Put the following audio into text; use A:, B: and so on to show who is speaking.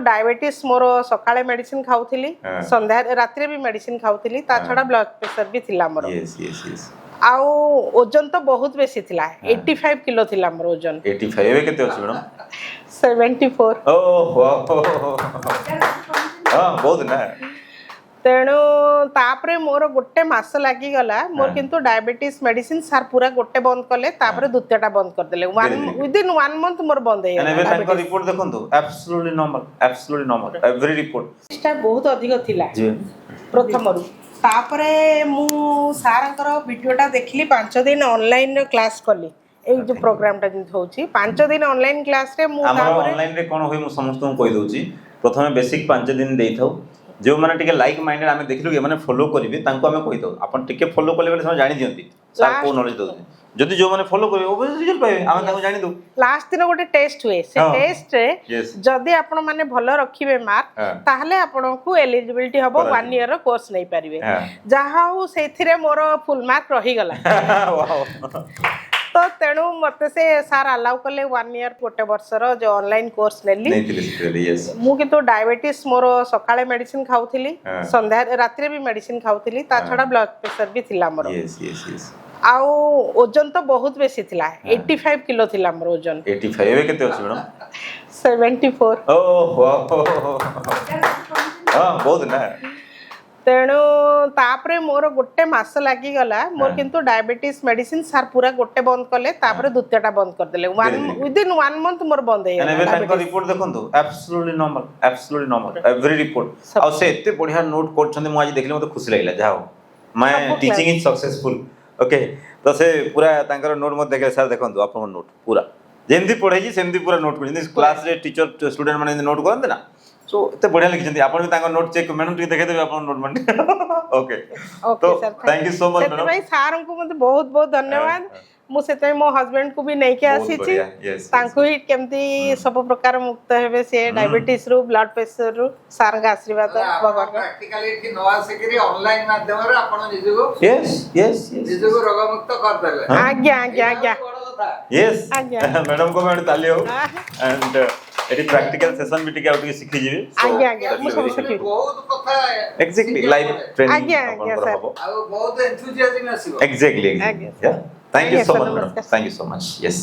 A: diabetes मोर सकाळे medicine खाउथिली संध्या रात्री भी medicine खाउथिली ता छडा ब्लड प्रेशर भी थिला मोर
B: यस यस यस
A: आउ ओजन तो बहुत बेसी थिला 85 किलो थिला मोर ओजन
B: 85 एवे केते अछि मैडम
A: 74
B: ओह हां बहुत ना
A: तेणु तापरे मोर गोटे मास लागी गला मोर किंतु डायबिटीज मेडिसिन सार पूरा गोटे बंद कले तापरे द्वितीयटा बंद कर देले विदिन 1 मंथ मोर बंद हे
B: एने तांको रिपोर्ट देखंतु एब्सोल्युटली नॉर्मल एवरी रिपोर्ट
A: स्टा बहुत अधिक थिला
B: जी
A: प्रथमरु तापरे मु सारंकर वीडियोटा देखली 5 दिन ऑनलाइन क्लास कली ए जो प्रोग्रामटा जिन होची 5 दिन ऑनलाइन क्लास रे मु
B: तापरे ऑनलाइन रे कोन होई मु समस्त को कहि दोची प्रथमे बेसिक 5 दिन देई थाउ जो माने टिके लाइक माइंडेड आमे देखलु के माने फॉलो करिवे तांको आमे कहि दो अपन टिके फॉलो कले बेले सम जानि दियंती सर को नॉलेज दो जदि जो माने फॉलो करिवे ओबे रिजल्ट पाइबे आमे तांको जानि दो
A: लास्ट दिन गोटे टेस्ट हुए से टेस्ट रे जदि आपण माने भलो रखिबे मार्क ताहले आपण को एलिजिबिलिटी हबो 1 ईयर रो कोर्स नै परिबे जहा हो सेथिरे मोर फुल मार्क रही गला वाओ तो तेणु मत से सार अलाउ कले 1 ईयर गोटे वर्षर जो ऑनलाइन कोर्स लेली मु किंतु डायबिटीज मोर सकाळे मेडिसिन खाउथिली संध्या रात्री भी मेडिसिन खाउथिली ता छडा ब्लड प्रेशर भी थिला मोर
B: यस यस यस
A: आउ ओजन तो बहुत बेसी थिला 85 किलो थिला मोर ओजन
B: 85 एवे केते अछि मैडम
A: 74
B: ओह हां बहुत ना
A: तेणु तापरे मोर गोटे मास लागी गला मोर किंतु डायबिटीज मेडिसिन सार पूरा गोटे बंद कले तापरे द्वितीयटा बंद कर देले विदिन 1 मंथ मोर बंद हे
B: एने तांको रिपोर्ट देखंतु एब्सोल्युटली नॉर्मल एवरी रिपोर्ट आ से एते बढ़िया नोट करछन मु आज देखले मते खुशी लागिला जाओ मैं टीचिंग इज सक्सेसफुल ओके तो से पूरा तांकर नोट मत देखे सर देखंतु आपन नोट पूरा जेंती पढै छी सेंती पूरा नोट करछन क्लास रे टीचर स्टूडेंट माने नोट करन ना सो इतने बढ़िया लिखिछन्ती आपण भी तांको नोट चेक मैडम टी देखे देबे आपण नोट माने ओके तो thank you so much madam
A: भाई सार को मते बहुत बहुत धन्यवाद मु सेते मो हस्बैंड को भी नै के आसी छी तांको ही केमती सब प्रकार मुक्त हेबे से डायबिटीज रु ब्लड प्रेशर रु सार का आशीर्वाद भगवान
C: प्रैक्टिकली कि नवा सेकरी ऑनलाइन माध्यम रे आपण निजको
B: यस यस
C: निजको रोग मुक्त कर देले
A: आज्ञा आज्ञा आज्ञा
B: यस मैडम को मैं ताली हो एंड एटी प्रैक्टिकल सेशन भी टिके आउट के सिखि जिवे
A: आज्ञा आज्ञा मु सब सिखि
C: बहुत कथा
B: एग्जैक्टली लाइव ट्रेनिंग
A: आज्ञा आज्ञा सर
C: आ बहुत एंथुसियाज्म आसीबो
B: exactly thank you so much madam thank you so much yes